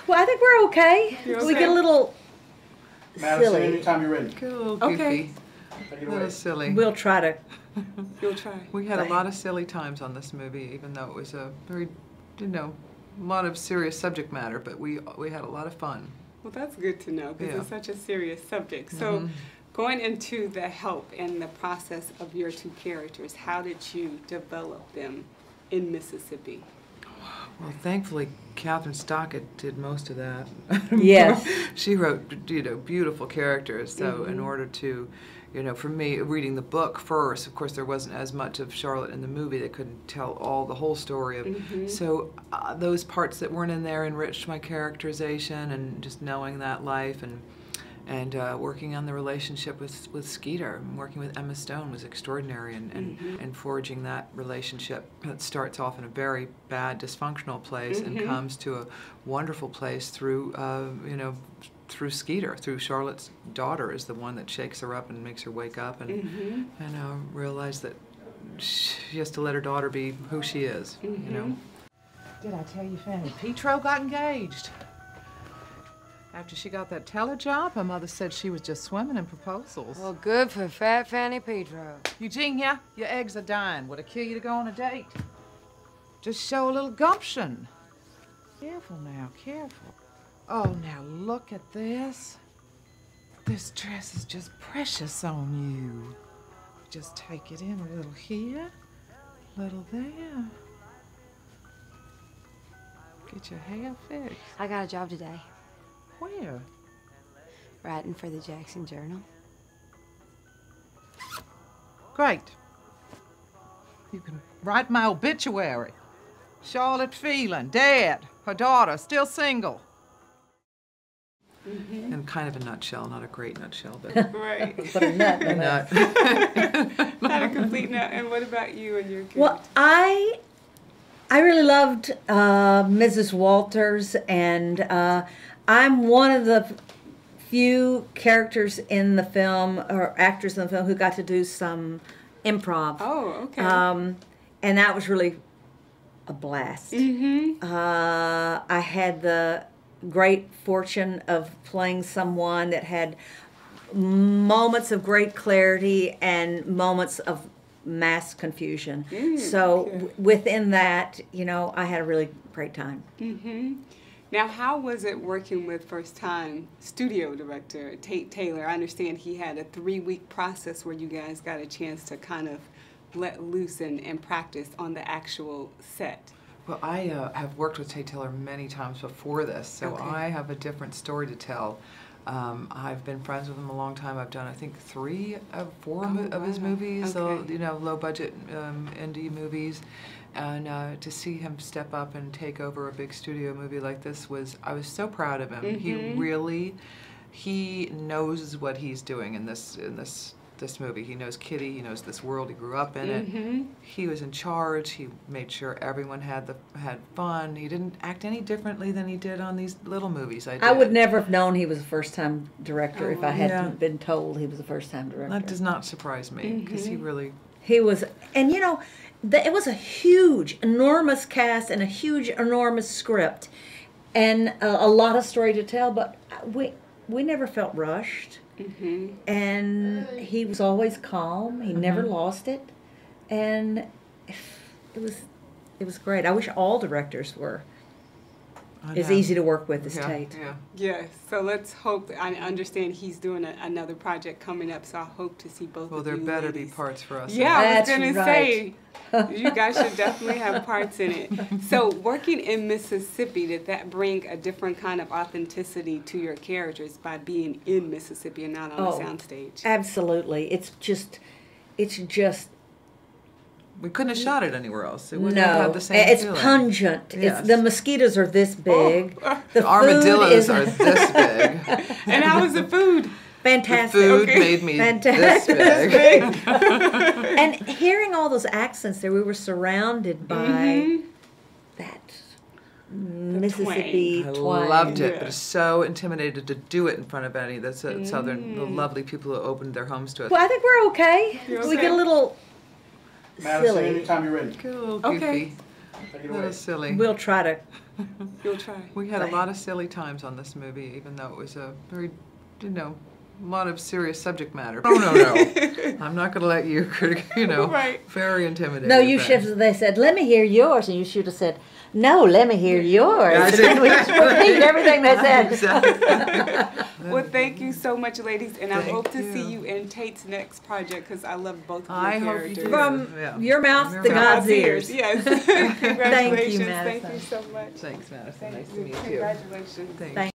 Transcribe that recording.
Well, I think we're okay. You're We okay? get a little Madison, silly. anytime you're ready. Get a little Okay. goofy. Take A it little away. silly. We'll try to. You'll try. We had a lot of silly times on this movie, even though it was a very, a lot of serious subject matter, but we had a lot of fun. Well, that's good to know because Yeah. it's such a serious subject. So, going into the help and the process of your two characters, how did you develop them in Mississippi? Well, thankfully, Catherine Stockett did most of that. Yes. She wrote, beautiful characters. So in order to, for me, reading the book first, of course, there wasn't as much of Charlotte in the movie. They couldn't tell the whole story of. So those parts that weren't in there enriched my characterization, and just knowing that life and working on the relationship with Skeeter and working with Emma Stone was extraordinary, and forging that relationship that starts off in a very bad, dysfunctional place and comes to a wonderful place through, through Skeeter, through Charlotte's daughter is the one that shakes her up and makes her wake up and realize that she has to let her daughter be who she is, Did I tell you Fanny Petro got engaged? After she got that teller job, her mother said she was just swimming in proposals. Well, good for fat Fanny Petro. Eugenia, your eggs are dying. Would it kill you to go on a date? Just show a little gumption. Careful now, careful. Oh, now look at this. This dress is just precious on you. Just take it in a little here, a little there. Get your hair fixed. I got a job today, Where? writing for the Jackson Journal. Great. You can write my obituary. Charlotte Phelan, dead. Her daughter, still single. in kind of a nutshell, not a great nutshell, but Right. But a nut. a nut. Not a complete nut. And what about you and your character? Well, I really loved Mrs. Walters, and I'm one of the few characters in the film, or actors in the film, who got to do some improv. Oh, okay. And that was really a blast. I had the great fortune of playing someone that had moments of great clarity and moments of mass confusion. So within that, I had a really great time. Now, how was it working with first-time studio director Tate Taylor? I understand he had a 3-week process where you guys got a chance to kind of let loose and practice on the actual set. Well, I have worked with Tate Taylor many times before this, so I have a different story to tell. I've been friends with him a long time. I've done, I think, 3 of 4 of his movies, low-budget indie movies. And to see him step up and take over a big studio movie like this I was so proud of him. He knows what he's doing in this movie. He knows Kitty, he knows this world, he grew up in it. He was in charge, he made sure everyone had fun. He didn't act any differently than he did on these little movies I did. I would never have known he was a first-time director if I hadn't been told he was a first-time director. That does not surprise me, because he was, and it was a huge, enormous cast and a huge, enormous script, and a lot of story to tell. But we never felt rushed, and he was always calm. He never lost it, and it was great. I wish all directors were as easy to work with as Tate. Yeah, so let's hope. I understand he's doing another project coming up, so I hope to see both of you. Well, there better ladies. be parts for us. Yeah, I was That's going to right. say, you guys should definitely have parts in it. So working in Mississippi, did that bring a different kind of authenticity to your characters by being in Mississippi and not on a soundstage? Absolutely. It's just We couldn't have shot it anywhere else. It wouldn't have had the same it's feeling. pungent. Yes. The mosquitoes are this big. The armadillos are this big. And how was the food? Fantastic. The food made me this big. And hearing all those accents there, we were surrounded by that Mississippi I twang. loved it, but I was so intimidated to do it in front of any of the southern, the lovely people who opened their homes to us. Well, I think we're okay. You're We okay? get a little Madison, silly. anytime you're ready. Get a little goofy. A little silly. We'll try to. You'll try. We had a lot of silly times on this movie, even though it was a very, a lot of serious subject matter. Oh, no. I'm not going to let you, Right. very intimidating. No, you should have, they said, let me hear yours. And you should have said, no, let me hear yours. That's And we just repeat everything they said. Exactly. Well, thank you so much, ladies, and I Thank hope to see you. you in Tate's next project because I love both of your I hope characters. you do. From Yeah. your mouth Your to mouth. God's ears. Yes. Congratulations. Thank you, Thank Madison. you so much. Thanks, Madison. Thank Nice to you. meet you. Congratulations. Thanks. Thank